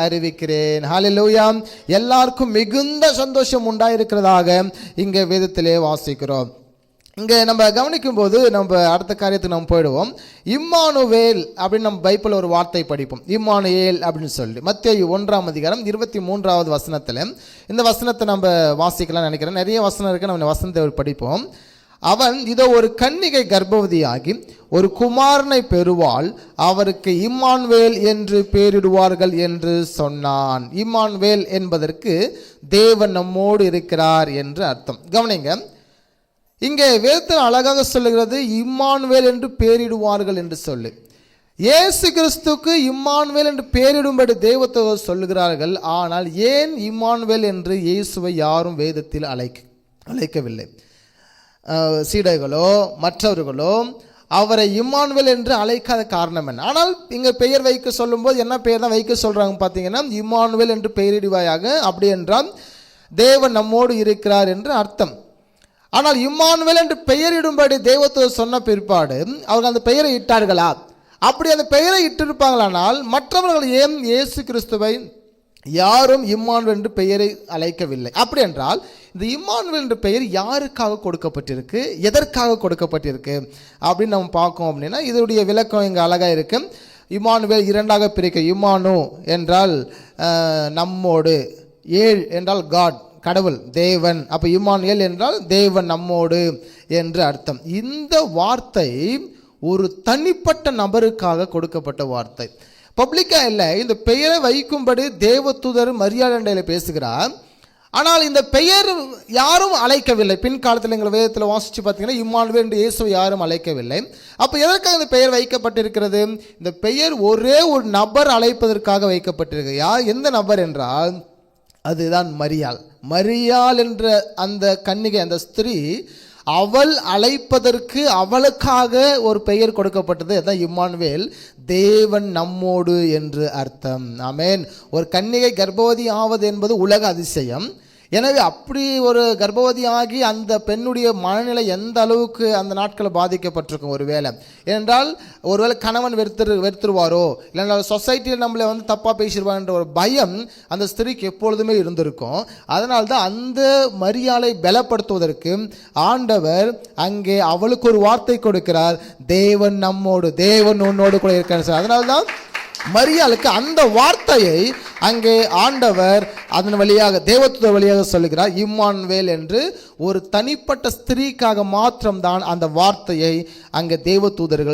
அறிவிக்கிறேன். ஹல்லேலூயா. எல்லாருக்கும் மிகுந்த சந்தோஷம் உண்டாயிருக்கிறதாக இங்கே வேதத்திலே வாசிக்கிறோம். இங்கே நம்ம கவனிக்கும் போது நம்ம அடுத்த காரியத்துக்கு நம்ம போயிடுவோம். இம்மானுவேல் அப்படின்னு நம்ம பைபிள் ஒரு வார்த்தை படிப்போம். இம்மானுவேல் அப்படின்னு சொல்லி மத்தேயு 1:23 வசனத்தில் இந்த வசனத்தை நம்ம வாசிக்கலாம் நினைக்கிறேன். நிறைய வசனம் இருக்கு, நம்ம வசனத்தை படிப்போம். அவன் இதோ ஒரு கன்னிகை கர்ப்பவதியாகி ஒரு குமாரனை பெறுவாள், அவருக்கு இம்மானுவேல் என்று பெயரிடுவார்கள் என்று சொன்னான். இம்மானுவேல் என்பதற்கு தேவன் நம்மோடு இருக்கிறார் என்று அர்த்தம். கவனிங்க, இங்கே வேதத்தில் அழகாக சொல்லுகிறது இம்மானுவேல் என்று பெயரிடுவார்கள் என்று சொல்லி. இயேசு கிறிஸ்துக்கு இம்மானுவேல் என்று பெயரிடும்படி தேவதூதர் சொல்லுகிறார்கள். ஆனால் ஏன் இம்மானுவேல் என்று இயேசுவை யாரும் வேதத்தில் அழைக்கவில்லை? சீடர்களோ மற்றவர்களோ அவரை இம்மானுவேல் என்று அழைக்காத காரணம் என்ன? ஆனால் இங்கே பெயர் வைக்க சொல்லும்போது என்ன பெயர் தான் வைக்க சொல்கிறாங்க பார்த்தீங்கன்னா, இம்மானுவேல் என்று பெயரிடுவாயாக. அப்படி என்றால் தேவன் நம்மோடு இருக்கிறார் என்று அர்த்தம். ஆனால் இம்மானுவேல் என்று பெயரிடும்படி தேவதூதர் சொன்ன பிற்பாடு அவர்கள் அந்த பெயரை இட்டார்களா? அப்படி அந்த பெயரை இட்டிருப்பாங்களானால் மற்றவர்கள் ஏன் இயேசு கிறிஸ்துவை யாரும் இம்மானுவேல் என்று பெயரை அழைக்கவில்லை? அப்படி என்றால் இந்த இம்மானுவேல் என்ற பெயர் யாருக்காக கொடுக்கப்பட்டிருக்கு, எதற்காக கொடுக்கப்பட்டிருக்கு அப்படின்னு நம்ம பார்க்கோம். அப்படின்னா இதனுடைய விளக்கம் இங்கே அழகாக இருக்கு. இம்மானுவேல் இரண்டாக பிரிக்க. இம்மானு என்றால் நம்மோடு, ஏல் என்றால் காட், கடவுள், தேவன். அப்போ இம்மானுவேல் என்றால் தேவன் நம்மோடு என்று அர்த்தம். இந்த வார்த்தை ஒரு தனிப்பட்ட நபருக்காக கொடுக்கப்பட்ட வார்த்தை, பப்ளிக்கா இல்லை. இந்த பெயரை வைக்கும்படி தேவதூதர் மரியாதையில் பேசுகிறார். ஆனால் இந்த பெயர் யாரும் அழைக்கவில்லை. பின்காலத்தில் எங்கள் வேதத்தில் வாசித்து பார்த்தீங்கன்னா இம்மானுவேல் என்று இயேசுவை யாரும் அழைக்கவில்லை. அப்போ எதற்காக இந்த பெயர் வைக்கப்பட்டிருக்கிறது? இந்த பெயர் ஒரே ஒரு நபர் அழைப்பதற்காக வைக்கப்பட்டிருக்கு. யார், எந்த நபர் என்றால் அதுதான் மரியாள். மரியாள் என்ற அந்த கன்னிகை, அந்த ஸ்திரீ, அவள் அழைப்பதற்கு அவளுக்காக ஒரு பெயர் கொடுக்கப்பட்டது. அதான் இம்மானுவேல், தேவன் நம்மோடு என்று அர்த்தம். ஆமென். ஒரு கன்னிகை கர்ப்பவதி ஆவது என்பது உலக அதிசயம். எனவே அப்படி ஒரு கர்ப்பவதி ஆகி அந்த பெண்ணுடைய மனநிலை எந்த அளவுக்கு அந்த நாட்களில் பாதிக்கப்பட்டிருக்கும். ஒருவேளை ஏனென்றால் ஒருவேளை கணவன் வெறுத்துருவாரோ, இல்லைன்னா சொசைட்டியில் நம்மளை தப்பாக பேசிடுவான்ற ஒரு பயம் அந்த ஸ்திரீக்கு எப்பொழுதுமே இருந்திருக்கும். அதனால தான் அந்த மரியாளை பலப்படுத்துவதற்கு ஆண்டவர் அங்கே அவளுக்கு ஒரு வார்த்தை கொடுக்கிறார், தேவன் நம்மோடு, தேவன் உன்னோடு கூட இருக்கிறார். அதனால தான் மரியாளுக்கு அந்த வார்த்தையை அங்கே ஆண்டவர் அதன் வழியாக, தேவதூதர் வழியாக சொல்லுகிறார். இம்மானுவேல் என்று ஒரு தனிப்பட்ட ஸ்திரீக்காக மாத்திரம்தான் அந்த வார்த்தையை அங்கே தேவதூதர்கள்